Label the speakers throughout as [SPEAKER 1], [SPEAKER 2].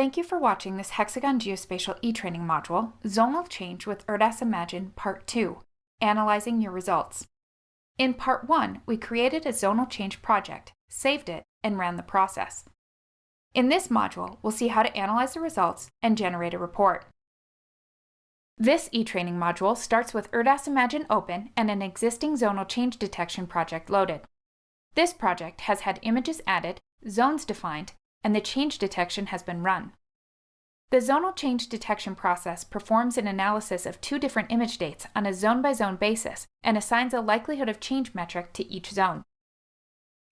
[SPEAKER 1] Thank you for watching this Hexagon Geospatial e-training module, Zonal Change with ERDAS IMAGINE Part 2, Analyzing Your Results. In Part 1, we created a zonal change project, saved it, and ran the process. In this module, we'll see how to analyze the results and generate a report. This e-training module starts with ERDAS IMAGINE open and an existing zonal change detection project loaded. This project has had images added, zones defined, and the change detection has been run. The zonal change detection process performs an analysis of two different image dates on a zone-by-zone basis and assigns a likelihood of change metric to each zone.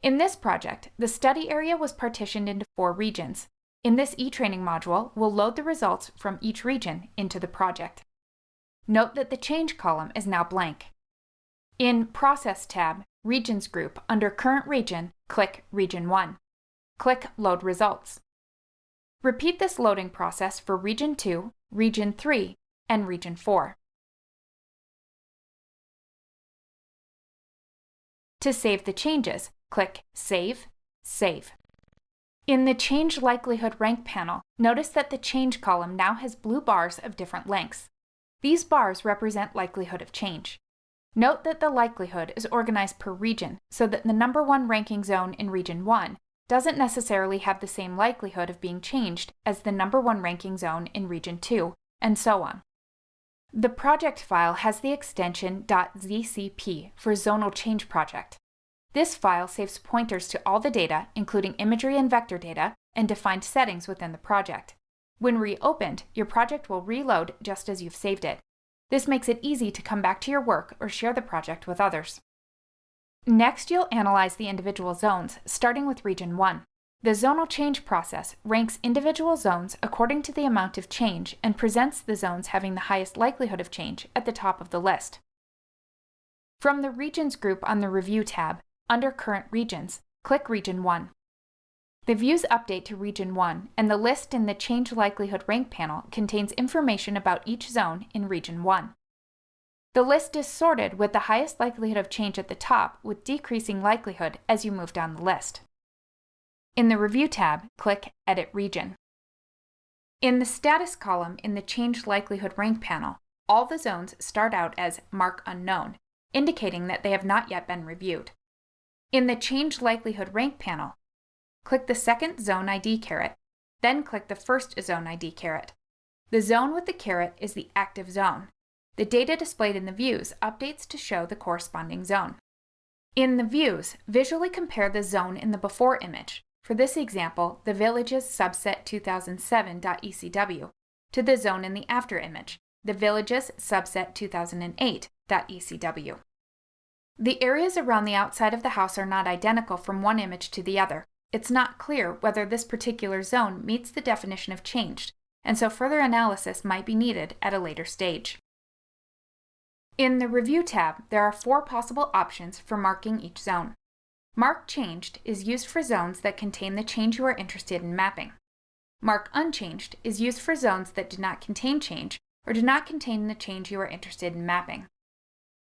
[SPEAKER 1] In this project, the study area was partitioned into 4 regions. In this e-training module, we'll load the results from each region into the project. Note that the change column is now blank. In Process tab, Regions group, under Current Region, click Region 1. Click Load Results. Repeat this loading process for Region 2, Region 3, and Region 4. To save the changes, click Save, Save. In the Change Likelihood Rank panel, notice that the change column now has blue bars of different lengths. These bars represent likelihood of change. Note that the likelihood is organized per region, so that the number 1 ranking zone in Region 1 doesn't necessarily have the same likelihood of being changed as the number 1 ranking zone in Region 2, and so on. The project file has the extension .zcp for Zonal Change Project. This file saves pointers to all the data, including imagery and vector data, and defined settings within the project. When reopened, your project will reload just as you've saved it. This makes it easy to come back to your work or share the project with others. Next, you'll analyze the individual zones, starting with Region 1. The zonal change process ranks individual zones according to the amount of change and presents the zones having the highest likelihood of change at the top of the list. From the Regions group on the Review tab, under Current Regions, click Region 1. The views update to Region 1, and the list in the Change Likelihood Rank panel contains information about each zone in Region 1. The list is sorted with the highest likelihood of change at the top, with decreasing likelihood as you move down the list. In the Review tab, click Edit Region. In the Status column in the Change Likelihood Rank panel, all the zones start out as Mark Unknown, indicating that they have not yet been reviewed. In the Change Likelihood Rank panel, click the second Zone ID caret, then click the first Zone ID caret. The zone with the caret is the active zone. The data displayed in the views updates to show the corresponding zone. In the views, visually compare the zone in the before image, for this example, the villages subset 2007.ecw, to the zone in the after image, the villages subset 2008.ecw. The areas around the outside of the house are not identical from one image to the other. It's not clear whether this particular zone meets the definition of changed, and so further analysis might be needed at a later stage. In the Review tab, there are 4 possible options for marking each zone. Mark Changed is used for zones that contain the change you are interested in mapping. Mark Unchanged is used for zones that do not contain change or do not contain the change you are interested in mapping.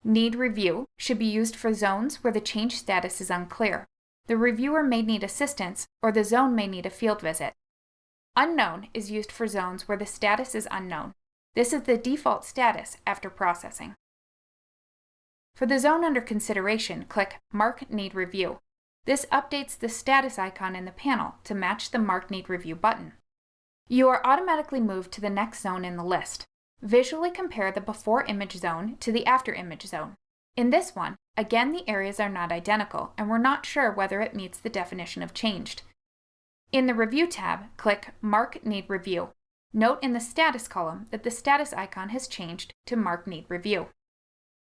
[SPEAKER 1] Need Review should be used for zones where the change status is unclear. The reviewer may need assistance, or the zone may need a field visit. Unknown is used for zones where the status is unknown. This is the default status after processing. For the zone under consideration, click Mark Need Review. This updates the status icon in the panel to match the Mark Need Review button. You are automatically moved to the next zone in the list. Visually compare the before image zone to the after image zone. In this one, again the areas are not identical, and we're not sure whether it meets the definition of changed. In the Review tab, click Mark Need Review. Note in the Status column that the status icon has changed to Mark Need Review.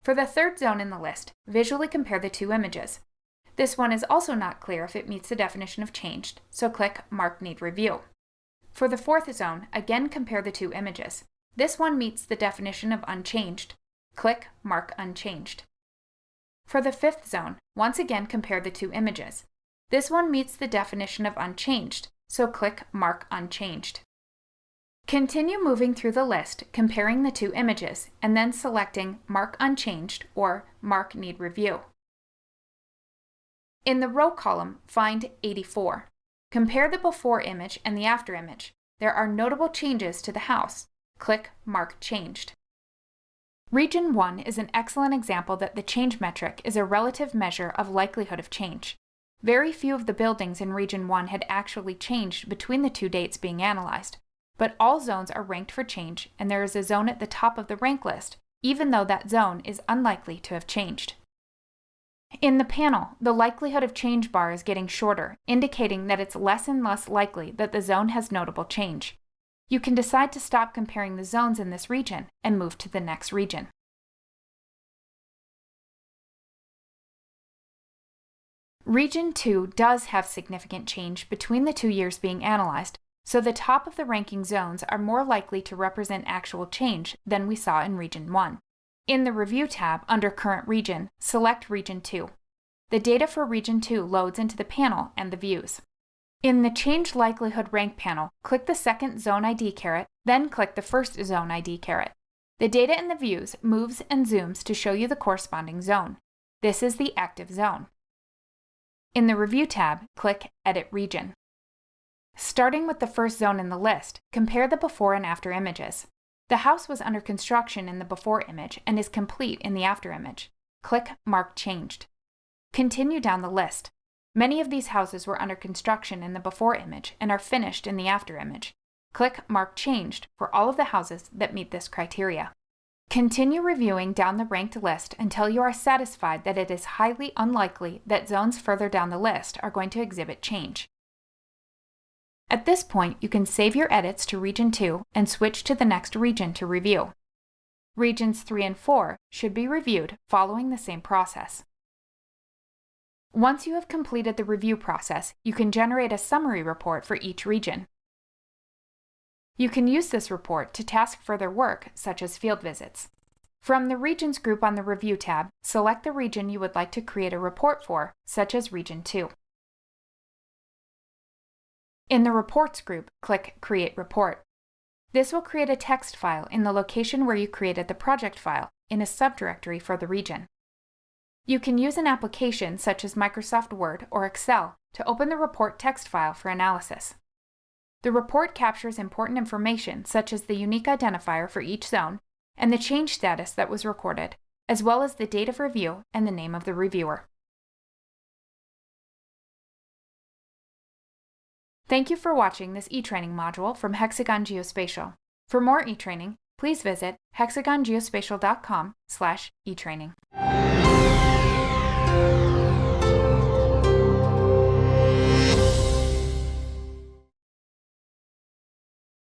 [SPEAKER 1] For the third zone in the list, visually compare the 2 images. This one is also not clear if it meets the definition of changed, so click Mark Need Review. For the 4th zone, again compare the 2 images. This one meets the definition of unchanged. Click Mark Unchanged. For the 5th zone, once again compare the 2 images. This one meets the definition of unchanged, so click Mark Unchanged. Continue moving through the list, comparing the 2 images, and then selecting Mark Unchanged or Mark Need Review. In the row column, find 84. Compare the before image and the after image. there are notable changes to the house. Click Mark Changed. Region 1 is an excellent example that the change metric is a relative measure of likelihood of change. Very few of the buildings in Region 1 had actually changed between the two dates being analyzed, but all zones are ranked for change, and there is a zone at the top of the rank list, even though that zone is unlikely to have changed. In the panel, the likelihood of change bar is getting shorter, indicating that it's less and less likely that the zone has notable change. You can decide to stop comparing the zones in this region and move to the next region. Region 2 does have significant change between the 2 years being analyzed, so the top of the ranking zones are more likely to represent actual change than we saw in Region 1. In the Review tab under Current Region, select Region 2. The data for Region 2 loads into the panel and the views. In the Change Likelihood Rank panel, click the second Zone ID caret, then click the first Zone ID caret. The data in the views moves and zooms to show you the corresponding zone. This is the active zone. In the Review tab, click Edit Region. Starting with the first zone in the list, compare the before and after images. The house was under construction in the before image and is complete in the after image. Click Mark Changed. Continue down the list. Many of these houses were under construction in the before image and are finished in the after image. Click Mark Changed for all of the houses that meet this criteria. Continue reviewing down the ranked list until you are satisfied that it is highly unlikely that zones further down the list are going to exhibit change. At this point, you can save your edits to Region 2 and switch to the next region to review. Regions 3 and 4 should be reviewed following the same process. Once you have completed the review process, you can generate a summary report for each region. You can use this report to task further work, such as field visits. From the Regions group on the Review tab, select the region you would like to create a report for, such as Region 2. In the Reports group, click Create Report. This will create a text file in the location where you created the project file, in a subdirectory for the region. You can use an application such as Microsoft Word or Excel to open the report text file for analysis. The report captures important information such as the unique identifier for each zone and the change status that was recorded, as well as the date of review and the name of the reviewer. Thank you for watching this e-training module from Hexagon Geospatial. For more e-training, please visit hexagongeospatial.com/etraining.